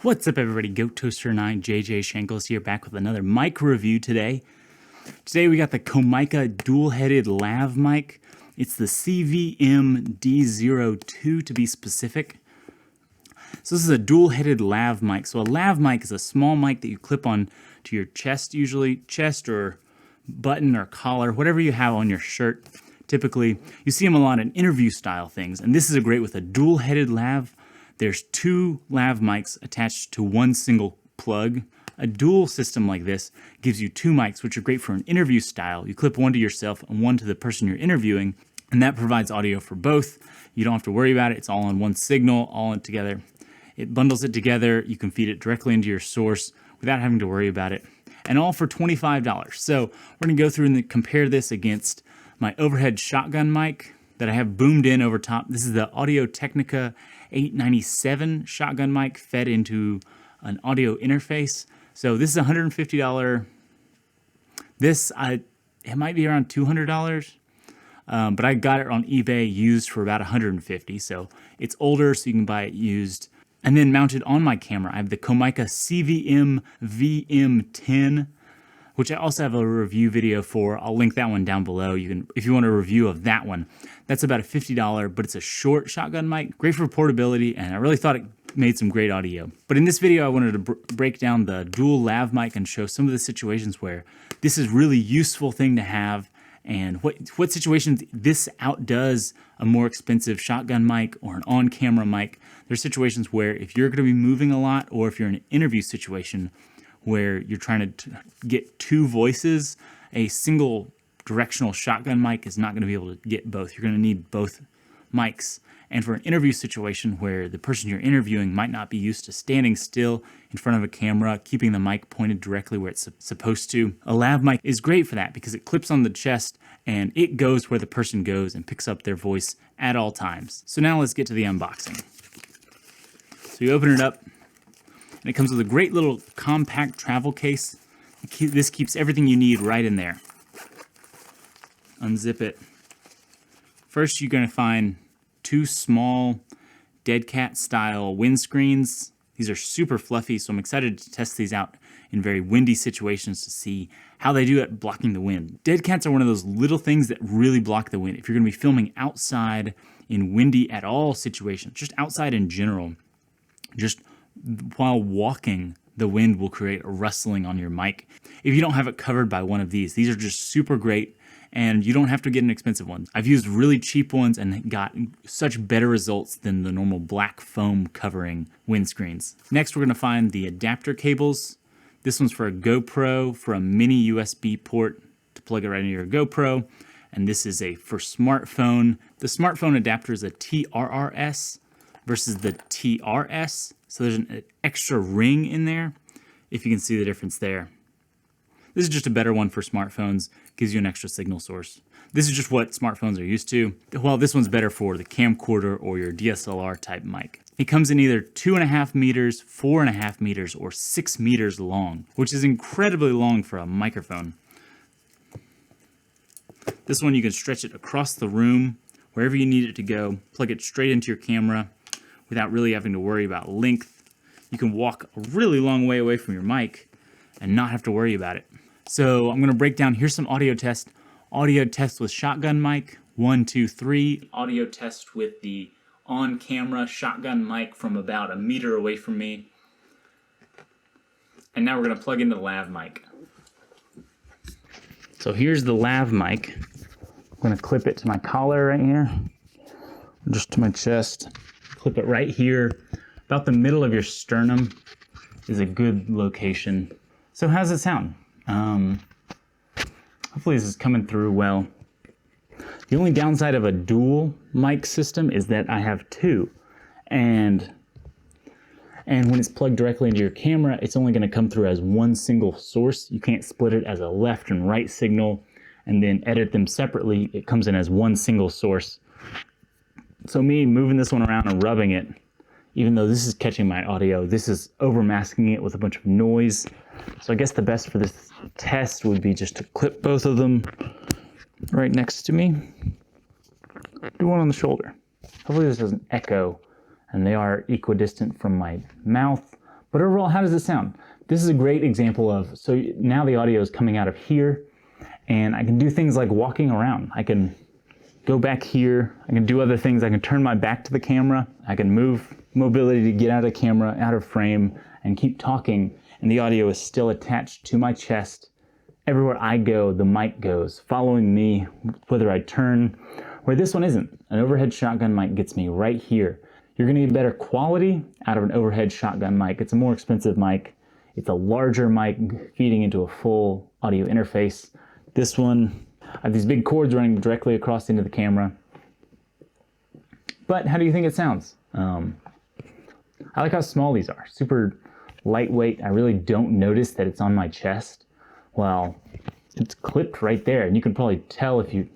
What's up, everybody? Goat Toaster 9, JJ Shankles here, back with another mic review today. Today we got the Comica dual-headed lav mic. It's the CVM D02 to be specific. So this is a dual-headed lav mic. So a lav mic is a small mic that you clip on to your chest, usually chest or button or collar, whatever you have on your shirt. Typically, you see them a lot in interview-style things, and this is great with a dual-headed lav. There's two lav mics attached to one single plug. A dual system like this gives you two mics, which are great for an interview style. You clip one to yourself and one to the person you're interviewing, and that provides audio for both. You don't have to worry about it. It's all on one signal, all in together. It bundles it together. You can feed it directly into your source without having to worry about it. And all for $25. So we're gonna go through and compare this against my overhead shotgun mic that I have boomed in over top. This is the Audio-Technica 897 shotgun mic fed into an audio interface. So this is $150. This, it might be around $200, but I got it on eBay used for about $150. So it's older, so you can buy it used. And then mounted on my camera, I have the Comica CVM VM10, which I also have a review video for. I'll link that one down below. You can, if you want a review of that one. That's about a $50, but it's a short shotgun mic, great for portability, and I really thought it made some great audio. But in this video, I wanted to break down the dual lav mic and show some of the situations where this is really useful thing to have, and what situations this outdoes a more expensive shotgun mic or an on-camera mic. There's situations where if you're gonna be moving a lot, or if you're in an interview situation, where you're trying to get two voices, a single directional shotgun mic is not going to be able to get both. You're going to need both mics. And for an interview situation where the person you're interviewing might not be used to standing still in front of a camera, keeping the mic pointed directly where it's supposed to, a lav mic is great for that because it clips on the chest and it goes where the person goes and picks up their voice at all times. So now let's get to the unboxing. So you open it up, and it comes with a great little compact travel case. This keeps everything you need right in there. Unzip it. First, you're going to find two small dead cat style windscreens. These are super fluffy, so I'm excited to test these out in very windy situations to see how they do at blocking the wind. Dead cats are one of those little things that really block the wind. If you're going to be filming outside in windy at all situations, just outside in general, just while walking, the wind will create a rustling on your mic. If you don't have it covered by one of these are just super great, and you don't have to get an expensive one. I've used really cheap ones and got such better results than the normal black foam covering windscreens. Next, we're gonna find the adapter cables. This one's for a GoPro, for a mini USB port to plug it right into your GoPro. And this is for smartphone. The smartphone adapter is a TRRS versus the TRS. So there's an extra ring in there, if you can see the difference there. This is just a better one for smartphones, gives you an extra signal source. This is just what smartphones are used to. Well, this one's better for the camcorder or your DSLR type mic. It comes in either 2.5 meters, 4.5 meters, or 6 meters long, which is incredibly long for a microphone. This one you can stretch it across the room, wherever you need it to go, plug it straight into your camera, without really having to worry about length. You can walk a really long way away from your mic and not have to worry about it. So I'm gonna break down, here's some audio test. Audio test with shotgun mic, 1, 2, 3. Audio test with the on-camera shotgun mic from about a meter away from me. And now we're gonna plug in the lav mic. So here's the lav mic. I'm gonna clip it to my collar right here, just to my chest. Clip it right here, about the middle of your sternum is a good location. So how's it sound? Hopefully this is coming through well. The only downside of a dual mic system is that I have two. And when it's plugged directly into your camera, it's only gonna come through as one single source. You can't split it as a left and right signal and then edit them separately. It comes in as one single source. So me moving this one around and rubbing it, even though this is catching my audio, this is overmasking it with a bunch of noise. So I guess the best for this test would be just to clip both of them right next to me. Do one on the shoulder. Hopefully this doesn't echo, and they are equidistant from my mouth, But overall, how does it sound? This is a great example of, so now the audio is coming out of here, and I can do things like walking around. I can go back here, I can do other things, I can turn my back to the camera, I can move mobility to get out of camera, out of frame, and keep talking, and the audio is still attached to my chest. Everywhere I go, the mic goes, following me, whether I turn, where this one isn't. An overhead shotgun mic gets me right here. You're gonna get better quality out of an overhead shotgun mic. It's a more expensive mic. It's a larger mic feeding into a full audio interface. This one, I have these big cords running directly across into the camera. But how do you think it sounds? I like how small these are. Super lightweight. I really don't notice that it's on my chest. Well, it's clipped right there, and you can probably tell if you,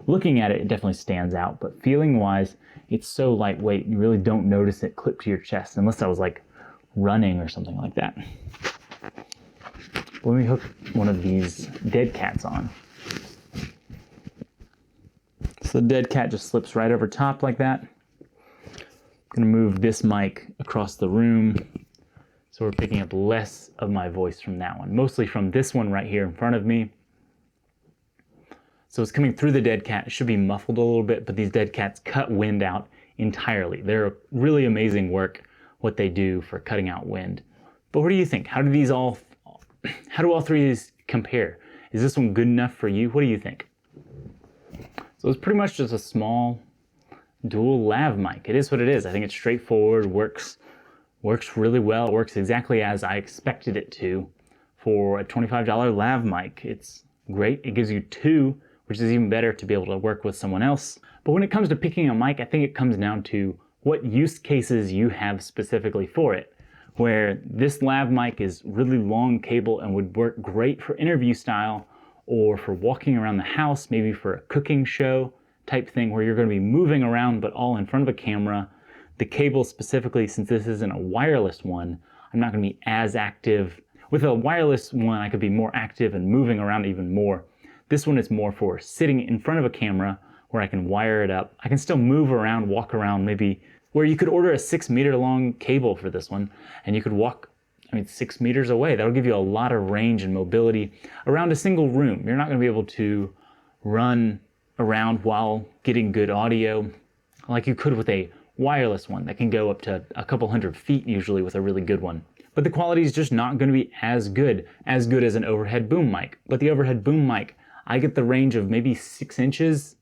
looking at it, it definitely stands out, but feeling wise, it's so lightweight, you really don't notice it clipped to your chest, unless I was like running or something like that. Let me hook one of these dead cats on. So the dead cat just slips right over top like that. I'm gonna move this mic across the room, so we're picking up less of my voice from that one, mostly from this one right here in front of me. So it's coming through the dead cat. It should be muffled a little bit, but these dead cats cut wind out entirely. They're really amazing work, what they do for cutting out wind. But what do you think? How do all three of these compare? Is this one good enough for you? What do you think? So it's pretty much just a small dual lav mic. It is what it is. I think it's straightforward, works really well, works exactly as I expected it to for a $25 lav mic. It's great. It gives you two, which is even better to be able to work with someone else. But when it comes to picking a mic, I think it comes down to what use cases you have specifically for it. Where this lav mic is really long cable and would work great for interview style or for walking around the house, maybe for a cooking show type thing where you're going to be moving around but all in front of a camera. The cable specifically, since this isn't a wireless one, I'm not going to be as active. With a wireless one, I could be more active and moving around even more. This one is more for sitting in front of a camera where I can wire it up. I can still move around, walk around, maybe where you could order a 6-meter long cable for this one and you could walk, 6 meters away. That'll give you a lot of range and mobility around a single room. You're not going to be able to run around while getting good audio like you could with a wireless one that can go up to a couple hundred feet usually with a really good one. But the quality is just not going to be as good as an overhead boom mic. But the overhead boom mic, I get the range of maybe 6 inches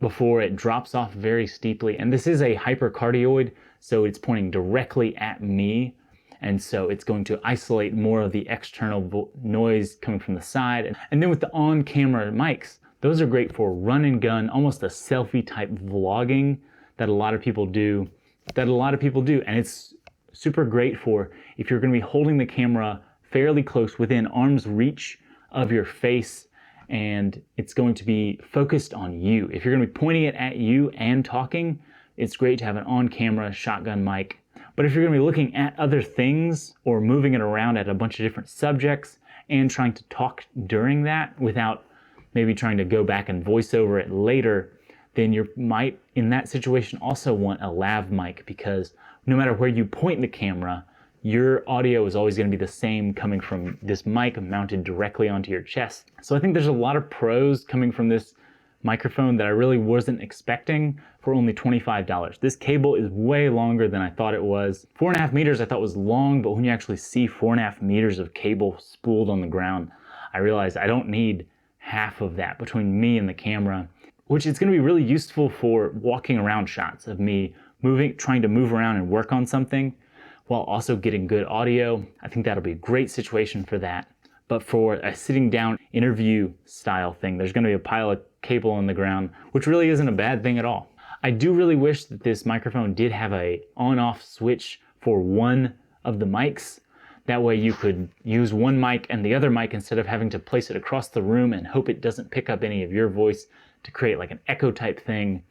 before it drops off very steeply. And this is a hypercardioid, so it's pointing directly at me. And so it's going to isolate more of the external noise coming from the side. And then with the on-camera mics, those are great for run and gun, almost a selfie type vlogging that a lot of people do. And it's super great for if you're going to be holding the camera fairly close within arm's reach of your face and it's going to be focused on you. If you're going to be pointing it at you and talking, it's great to have an on-camera shotgun mic. But if you're going to be looking at other things or moving it around at a bunch of different subjects and trying to talk during that without maybe trying to go back and voice over it later, then you might, in that situation, also want a lav mic, because no matter where you point the camera, your audio is always going to be the same coming from this mic mounted directly onto your chest. So I think there's a lot of pros coming from this microphone that I really wasn't expecting for only $25. This cable is way longer than I thought it was. 4.5 meters I thought was long, but when you actually see 4.5 meters of cable spooled on the ground, I realized I don't need half of that between me and the camera, which is going to be really useful for walking around shots of me trying to move around and work on something while also getting good audio. I think that'll be a great situation for that. But for a sitting down interview style thing, there's going to be a pile of cable on the ground, which really isn't a bad thing at all. I do really wish that this microphone did have a on-off switch for one of the mics. That way you could use one mic and the other mic instead of having to place it across the room and hope it doesn't pick up any of your voice to create like an echo type thing.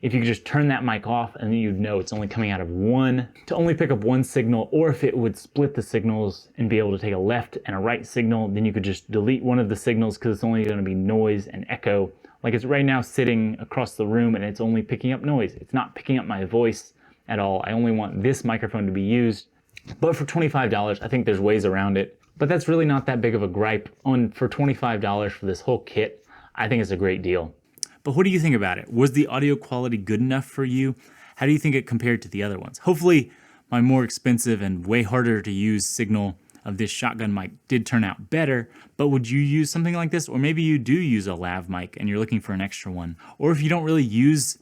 If you could just turn that mic off and then you'd know it's only coming out of one, to only pick up one signal, or if it would split the signals and be able to take a left and a right signal, then you could just delete one of the signals because it's only going to be noise and echo. Like it's right now sitting across the room and it's only picking up noise. It's not picking up my voice at all. I only want this microphone to be used But for $25, I think there's ways around it. But that's really not that big of a gripe. For $25 for this whole kit, I think it's a great deal. But what do you think about it? Was the audio quality good enough for you? How do you think it compared to the other ones? Hopefully, my more expensive and way harder to use signal of this shotgun mic did turn out better, but would you use something like this? Or maybe you do use a lav mic and you're looking for an extra one. Or if you don't really use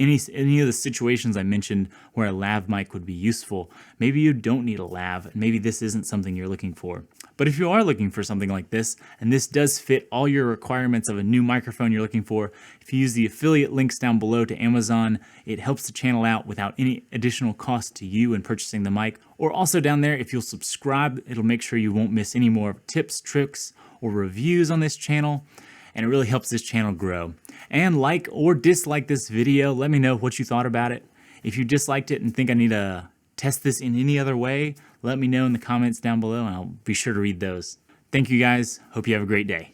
any of the situations I mentioned where a lav mic would be useful, maybe you don't need a lav, and maybe this isn't something you're looking for. But if you are looking for something like this, and this does fit all your requirements of a new microphone you're looking for, if you use the affiliate links down below to Amazon, it helps the channel out without any additional cost to you in purchasing the mic. Or also down there, if you'll subscribe, it'll make sure you won't miss any more tips, tricks, or reviews on this channel, and it really helps this channel grow. And like or dislike this video, let me know what you thought about it. If you disliked it and think I need to test this in any other way, let me know in the comments down below and I'll be sure to read those. Thank you guys. Hope you have a great day.